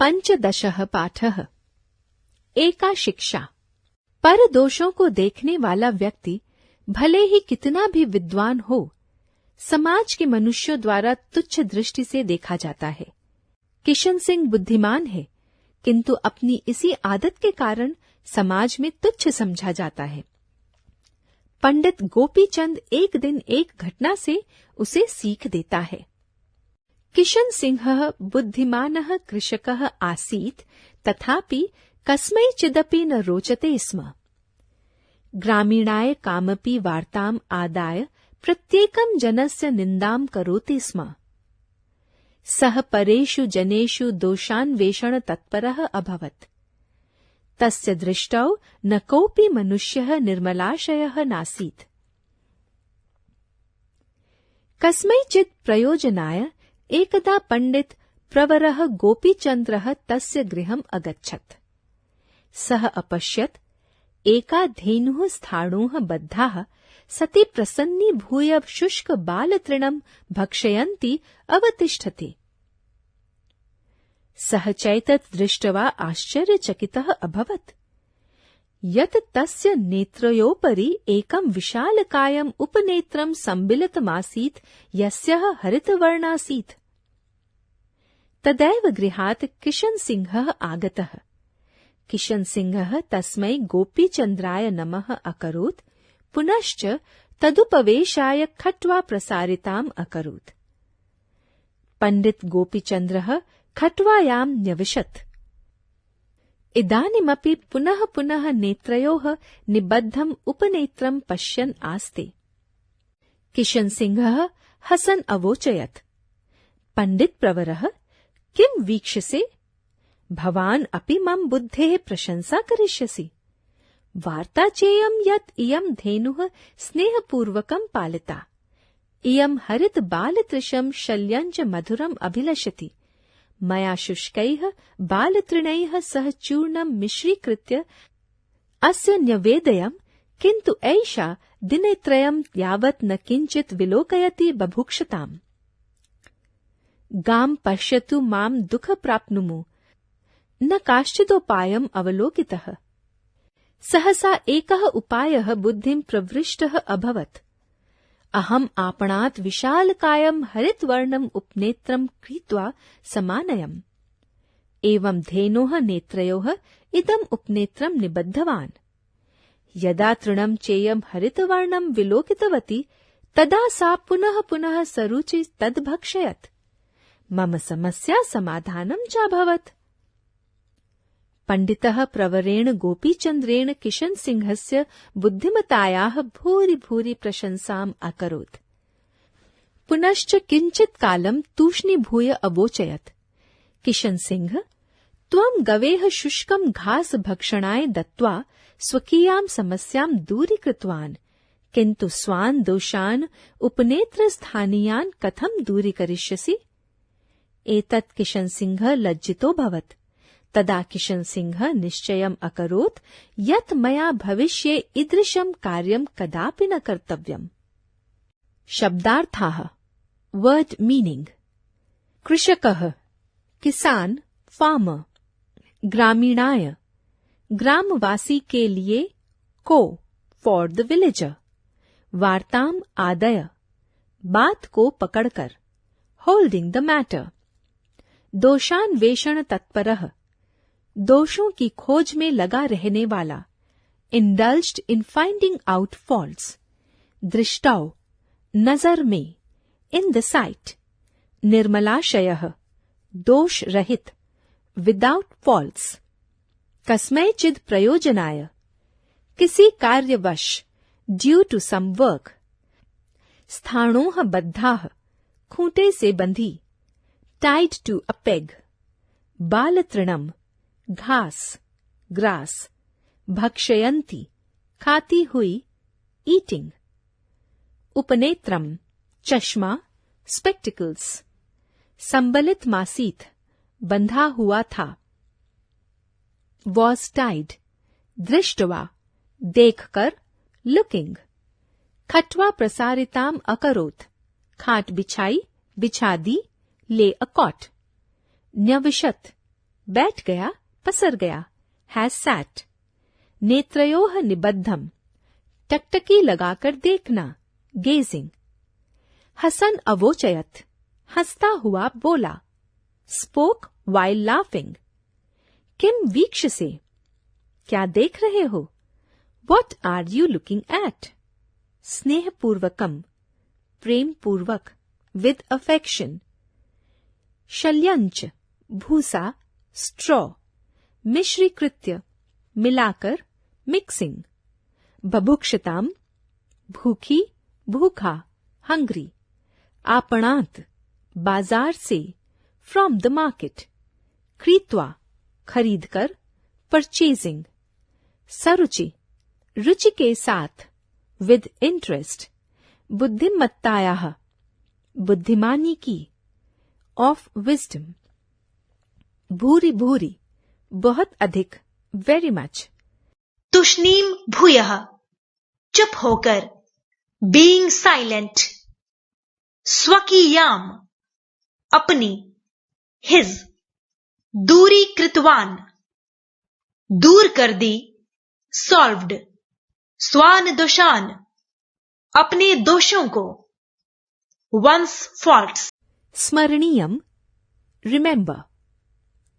पंचदशः पाठः। एका शिक्षा। पर दोषों को देखने वाला व्यक्ति भले ही कितना भी विद्वान हो, समाज के मनुष्यों द्वारा तुच्छ दृष्टि से देखा जाता है। किशन सिंह बुद्धिमान है, किंतु अपनी इसी आदत के कारण समाज में तुच्छ समझा जाता है। पंडित गोपीचंद एक दिन एक घटना से उसे सीख देता है। किशन सिंहः बुद्धिमानः कृषकः आसीत्, तथापि कस्मैचिदपि न रोचते स्म। ग्रामीणाय कामपि वार्ताम् आदाय प्रत्येकं जनस्य निन्दां करोति स्म। सः परेषु जनेषु दोषान्वेषण तत्परः अभवत्। तस्य दृष्टौ न कोऽपि मनुष्यः निर्मलाशयः नासीत्। कस्मैचित् प्रयोजनाय एकदा पंडित प्रवरः गोपीचन्द्रः तस्य गृहम् अगच्छत्। सः अपश्यत् एका धेनुः स्थाणुः बद्धाः सति प्रसन्नीभूय शुष्क बालतृणं भक्षयन्ती अवतिष्ठति। सः चैतत् दृष्ट्वा आश्चर्यचकितः अभवत् यत् तस्य नेत्रयोपरि एकं विशालकायम् उपनेत्रं सम्मिलितमासीत्, यस्यः हरितवर्णासीत्। तदैव गृहात् किशन सिंहः आगतः। किशन सिंहः तस्मै गोपीचन्द्राय नमः अकरोत्, पुनश्च तदुपवेशाय खट्वा प्रसारिताम् अकरोत्। पंडित गोपीचन्द्रः खट्वायां न्यविशत्। इदानीमपि पुनः पुनः नेत्रयोः निबद्धम् उपनेत्रं पश्यन् आस्ते। किशन सिंहः हसन् अवोचयत्, पंडित प्रवरः, किं वीक्षसे? भवान् अपि मम बुद्धेः प्रशंसा करिष्यसि। वार्ता चेयं यत् इयं धेनुः स्नेहपूर्वकं पालिता। इयं हरित बालतृषं शल्यं च मधुरम् अभिलषति। मया शुष्कैः बालतृणैः सह चूर्णं मिश्रीकृत्य अस्य न्यवेदयम्, किन्तु एषा दिनत्रयं यावत् न किञ्चित् विलोकयति बभुक्षताम्। गां पश्यतु मां दुःख प्राप्नुमु, न काश्चिदोपायम् अवलोकितः। सहसा एकः उपायः बुद्धिं प्रवृष्टः अभवत्। अहम् आपणात् विशालकायं हरितवर्णम् उपनेत्रं क्रीत्वा समानयम्। एवं धेनोः नेत्रयोः इदम् उपनेत्रं निबद्धवान्। यदा तृणं चेयं हरितवर्णं विलोकितवती, तदा सा पुनः पुनः सरुचि तद्भक्षयत्। मम समस्या समाधानं चाभवत्। पंडितः प्रवरेण गोपीचन्द्रेण किशन सिंहस्य बुद्धिमतायाः भूरि भूरि प्रशंसाम् अकरोत्। पुनश्च किञ्चित् कालं तूष्णीभूय अवोचयत्, किशन सिंह, त्वं गवेः शुष्कं घास भक्षणाय दत्त्वा स्वकीयां समस्यां दूरीकृतवान्, किन्तु स्वान् दोषान् उपनेत्रस्थानीयान् कथं दूरीकरिष्यसि? एतत् किशन सिंहः लज्जितोऽभवत्। तदा किशन सिंहः निश्चयम् अकरोत् यत् मया भविष्ये ईदृशं कार्यं कदापि न कर्तव्यम्। शब्दार्थाः। Word meaning. कृषकः, किसान, फार्मर। ग्रामीणाय, ग्रामवासी के लिए। को, फॉर द विलेजर। वार्ताम आदय, बात को पकड़कर। Holding the matter. दोषान्वेषण तत्परः, दोषों की खोज में लगा रहने वाला। Indulged in finding out faults. दृष्टौ, नजर में। In the site. निर्मलाशयः, दोष रहित। Without faults. कस्मैचिद प्रयोजनाय, किसी कार्यवश। Due to some work. स्थाणोः बद्धाः, खूंटे से बंधी। Tied to a peg. बालतृणम, घास, ग्रास। भक्षयन्ति, खाती हुई, ईटिंग। उपनेत्रम, चश्मा, स्पेक्टिकल्स। संबलित मासीत, बंधा हुआ था। वॉज टाइड, दृष्टवा, देखकर, लुकिंग। खट्वा प्रसारिताम अकरोत्, खाट बिछाई, बिछा दी, ले अ कॉट। न्यविशत, बैठ गया, पसर गया, हैज सैट। नेत्रयोः निबद्धम, टकटकी लगाकर देखना, गेजिंग। हसन अवोचयत, हंसता हुआ बोला, स्पोक वाइल लाफिंग। किम वीक्षसे, क्या देख रहे हो? What are you looking at? स्नेहपूर्वकम, प्रेम पूर्वक, विद अफेक्शन। शल्यंच, भूसा, स्ट्रॉ। मिश्रीकृत्य, मिलाकर, मिक्सिंग। बभुक्षताम, भूखी, भूखा, हंग्री। आपणात, बाजार से, फ्रॉम द मार्केट। क्रीत्वा, खरीदकर, परचेजिंग। सरुचि, रुचि के साथ, विद इंटरेस्ट। बुद्धिमत्तायाः, बुद्धिमानी की, ऑफ विजडम। भूरि भूरि, बहुत अधिक, वेरी मच। तुष्णीम भूयः, चुप होकर, बीइंग साइलेंट। स्वकीयाम, अपनी, हिज। दूरी कृतवान, दूर कर दी, सॉल्व्ड। स्वान दोषान, अपने दोषों को, वंस फॉल्ट्स। स्मरणीयम, रिमेंबर।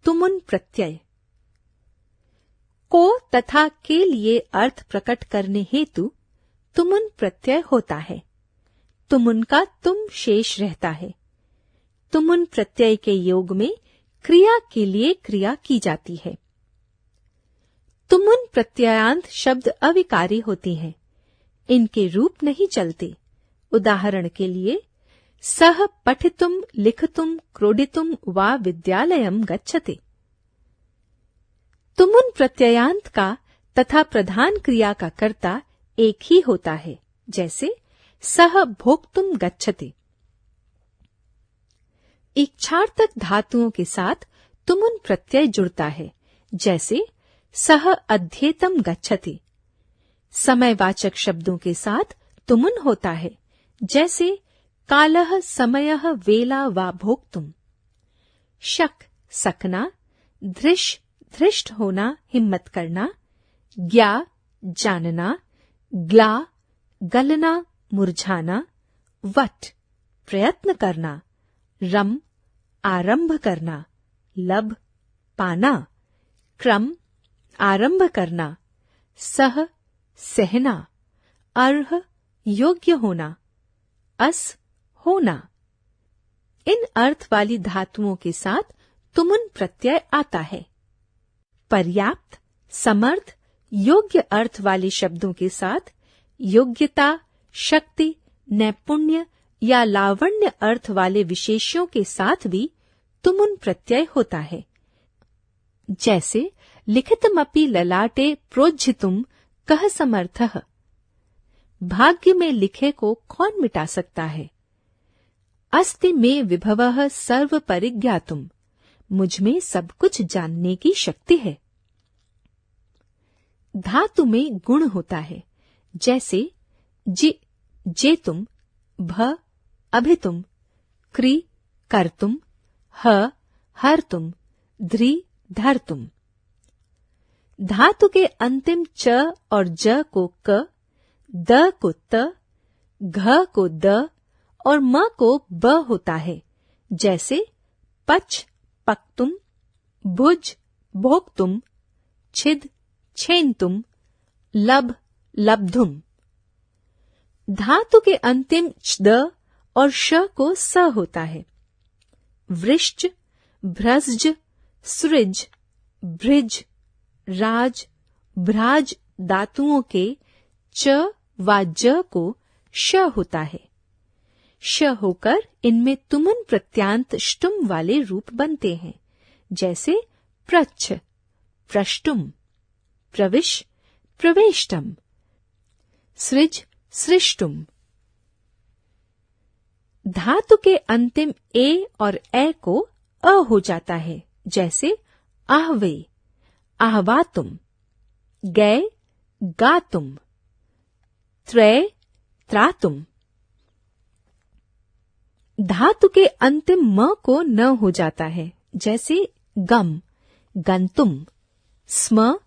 तुमुन प्रत्यय, को तथा के लिए अर्थ प्रकट करने हेतु तुमुन प्रत्यय होता है। तुमुन का तुम शेष रहता है। तुमुन प्रत्यय के योग में क्रिया के लिए क्रिया की जाती है। तुमुन प्रत्ययांत शब्द अविकारी होती हैं। इनके रूप नहीं चलते। उदाहरण के लिए, सह पठितुम लिखितुम क्रोडितुम वा विद्यालयम गच्छते। तुमुन प्रत्ययांत का तथा प्रधान क्रिया का कर्ता एक ही होता है, जैसे सह भोक्तुम गच्छते। इच्छार्थक धातुओं के साथ तुमुन प्रत्यय जुड़ता है, जैसे सह अध्येतम गच्छति। समयवाचक शब्दों के साथ तुमुन होता है, जैसे कालः समयः वेला वा भोक्तुम। शक, सकना। धृष, धृष्ट होना, हिम्मत करना। ज्ञा, जानना। ग्ला, गलना, मुरझाना। वट, प्रयत्न करना। रम, आरंभ करना। लब, पाना। क्रम, आरंभ करना। सह, सहना। अर्ह, योग्य होना। अस, होना। इन अर्थ वाली धातुओं के साथ तुमुन प्रत्यय आता है। पर्याप्त, समर्थ, योग्य अर्थ वाले शब्दों के साथ योग्यता, शक्ति, नैपुण्य या लावण्य अर्थ वाले विशेष्यों के साथ भी तुमुन प्रत्यय होता है। जैसे लिखितमपि ललाटे प्रोज्झितुम कः समर्थः। भाग्य में लिखे को कौन मिटा सकता है। अस्ति में विभवः सर्व परिज्ञातुम, मुझ में सब कुछ जानने की शक्ति है। धातु में गुण होता है, जैसे जि, जेतुम, भ, अभितुम, क्रि, कर्तुम, ह, हर्तुम, ध्रि, धर्तुम। धातु के अंतिम च और ज को क, द को त, घ को द और म को ब होता है, जैसे पच, पक्तुम, भुज, भोक्तुम, छिद, छेन्तुम, लब, लब्धुम। धातु के अंतिम द और श को स होता है। वृश्च, भ्रज, सृज, भृज, राज, भ्राज धातुओं के च व ज को श होता है। श होकर इनमें तुमुन प्रत्यांत ष्टुम वाले रूप बनते हैं, जैसे प्रच्छ, प्रष्टुम, प्रविश, प्रवेष्टम, सृज, सृष्टुम। धातु के अंतिम ए और ए को अ हो जाता है, जैसे आहवे, आहवातुम, गै, गातुम, त्रय, त्रातुम। धातु के अंतिम म को न हो जाता है, जैसे गम, गंतुम, स्म,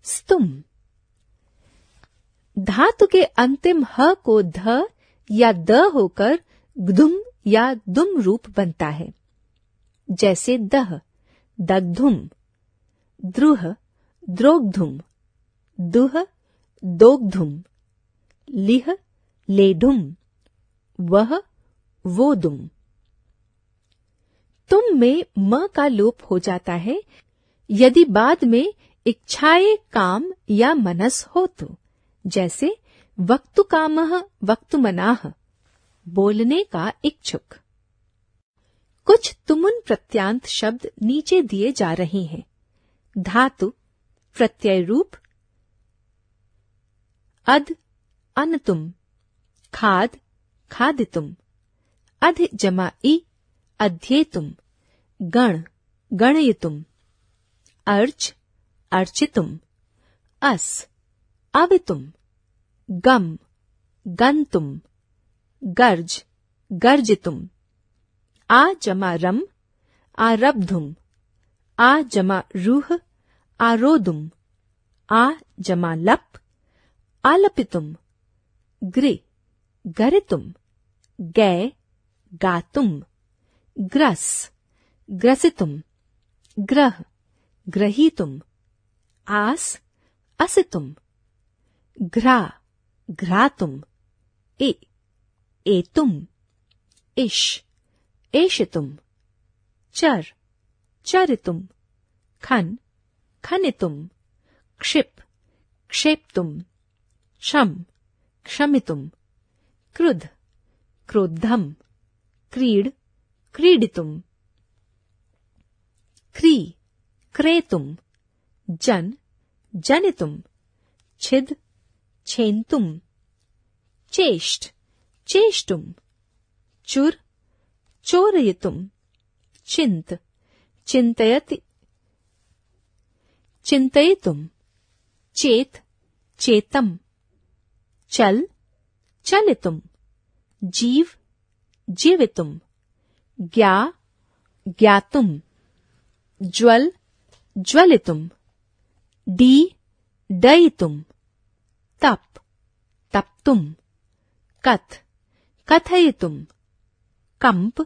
स्तुम। धातु के अंतिम ह को ध या द होकर ग्धुम या दुम रूप बनता है। जैसे दह, दग्धुम, द्रुह, द्रोग्धुम, दुह, दोग्धुम, लिह, लेढुम, वह, वोदुम। तुम में म का लोप हो जाता है यदि बाद में इच्छाए काम या मनस हो तो। जैसे वक्तु कामः वक्तुमनाः, बोलने का इच्छुक। कुछ तुमुन प्रत्यांत शब्द नीचे दिए जा रहे हैं। धातु प्रत्यय रूप अद, अनतुम, खाद, खादितुम, अध जमा इ, अध्येतुम, गण, गणयितुम, अर्च, अर्चितुम, अस, अवितुम, गम, गंतुम, गर्ज, गर्जितुम, आ जमा रम, आरब्धुम, आ जमा रूह, आरोदुम, आ जमा लप, आलपितुम, ग्रि, गरितुम, गै, गातुम, ग्रस, ग्रसितुम, ग्रह, ग्रहीतुम, आस, असितुम, घ्रा, घ्रातुम, ए, एतुम, इश, एशितुम, चर, चरितुम, खन, खनितुम, क्षिप, क्षेप्तुम, क्षम, क्षमितुम, क्रुद्ध, क्रोद्धम, क्रीड, क्रीडितुम, क्री, क्रेतुम, जन, जनितुम, छिद, छेन्तुम, चेष्ट, चेष्टुम, चुर, चोरयितुम, चिंत, चिंतयति, चिंतयितुम, चेत, चेतम, चल, चलितुम, जीव, जीवितुम, ज्ञा, ज्ञातुम, ज्वल, ज्वलितुम, डी, डयितुम, तप, तप्तुम, कथ, कथयितुम, कंप,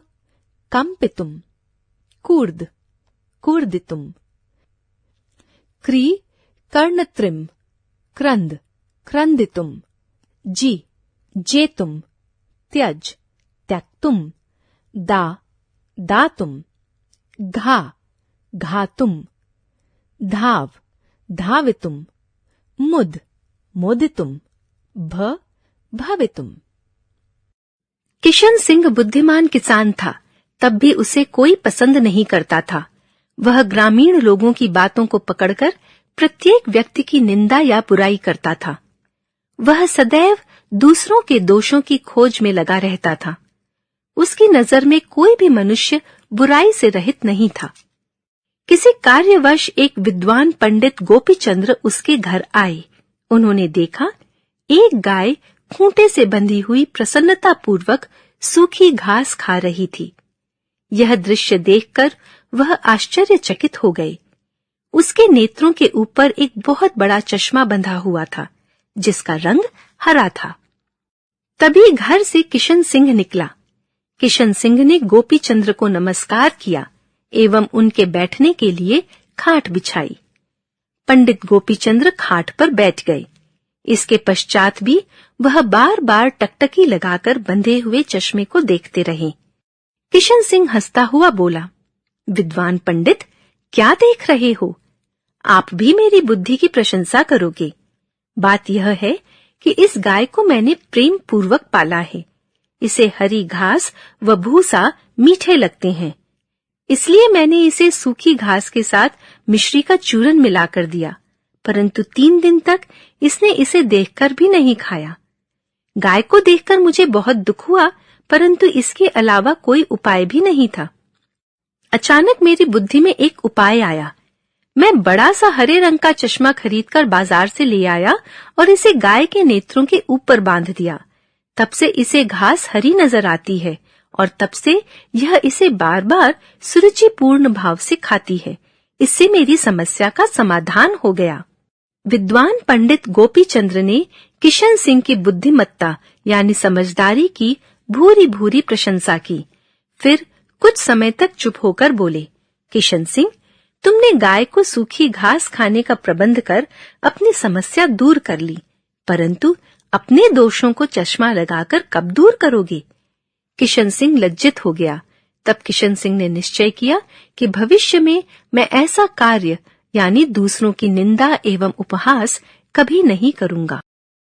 कंपितुम, कूर्द, कूर्दितुम, क्री, कर्णत्रिम, क्रंद, क्रंदितुम, जी, जेतुम, त्यज, त्यक्तुम, दा, दातुम, घा, घातुम, धाव, धावितुम, मुद, मोदितुम, भ, भवितुम। किशन सिंह बुद्धिमान किसान था, तब भी उसे कोई पसंद नहीं करता था। वह ग्रामीण लोगों की बातों को पकड़कर प्रत्येक व्यक्ति की निंदा या बुराई करता था। वह सदैव दूसरों के दोषों की खोज में लगा रहता था। उसकी नजर में कोई भी मनुष्य बुराई से रहित नहीं था। किसी कार्यवश एक विद्वान पंडित गोपीचंद्र उसके घर आए। उन्होंने देखा एक गाय खूंटे से बंधी हुई प्रसन्नता पूर्वक सूखी घास खा रही थी। यह दृश्य देखकर वह आश्चर्यचकित हो गए। उसके नेत्रों के ऊपर एक बहुत बड़ा चश्मा बंधा हुआ था, जिसका रंग हरा था। तभी घर से किशन सिंह निकला। किशन सिंह ने गोपीचंद्र को नमस्कार किया एवं उनके बैठने के लिए खाट बिछाई। पंडित गोपीचंद्र खाट पर बैठ गए। इसके पश्चात भी वह बार बार टकटकी लगाकर बंधे हुए चश्मे को देखते रहे। किशन सिंह हंसता हुआ बोला, विद्वान पंडित, क्या देख रहे हो? आप भी मेरी बुद्धि की प्रशंसा करोगे। बात यह है कि इस गाय को मैंने प्रेम पूर्वक पाला है। इसे हरी घास व भूसा मीठे लगते हैं, इसलिए मैंने इसे सूखी घास के साथ मिश्री का चूरन मिलाकर दिया, परंतु 3 दिन तक इसने इसे देखकर भी नहीं खाया। गाय को देखकर मुझे बहुत दुख हुआ, परंतु इसके अलावा कोई उपाय भी नहीं था। अचानक मेरी बुद्धि में एक उपाय आया। मैं बड़ा सा हरे रंग का चश्मा खरीदकर बाजार से ले आया और इसे गाय के नेत्रों के ऊपर बांध दिया। तब से इसे घास हरी नजर आती है और तब से यह इसे बार बार सुरुचिपूर्ण भाव से खाती है। इससे मेरी समस्या का समाधान हो गया। विद्वान पंडित गोपीचंद्र ने किशन सिंह की बुद्धिमत्ता यानी समझदारी की भूरी भूरी प्रशंसा की। फिर कुछ समय तक चुप होकर बोले, किशन सिंह, तुमने गाय को सूखी घास खाने का प्रबंध कर अपनी समस्या दूर कर ली, परंतु अपने दोषों को चश्मा लगाकर कब दूर करोगे? किशन सिंह लज्जित हो गया। तब किशन सिंह ने निश्चय किया कि भविष्य में मैं ऐसा कार्य यानी दूसरों की निंदा एवं उपहास कभी नहीं करूंगा।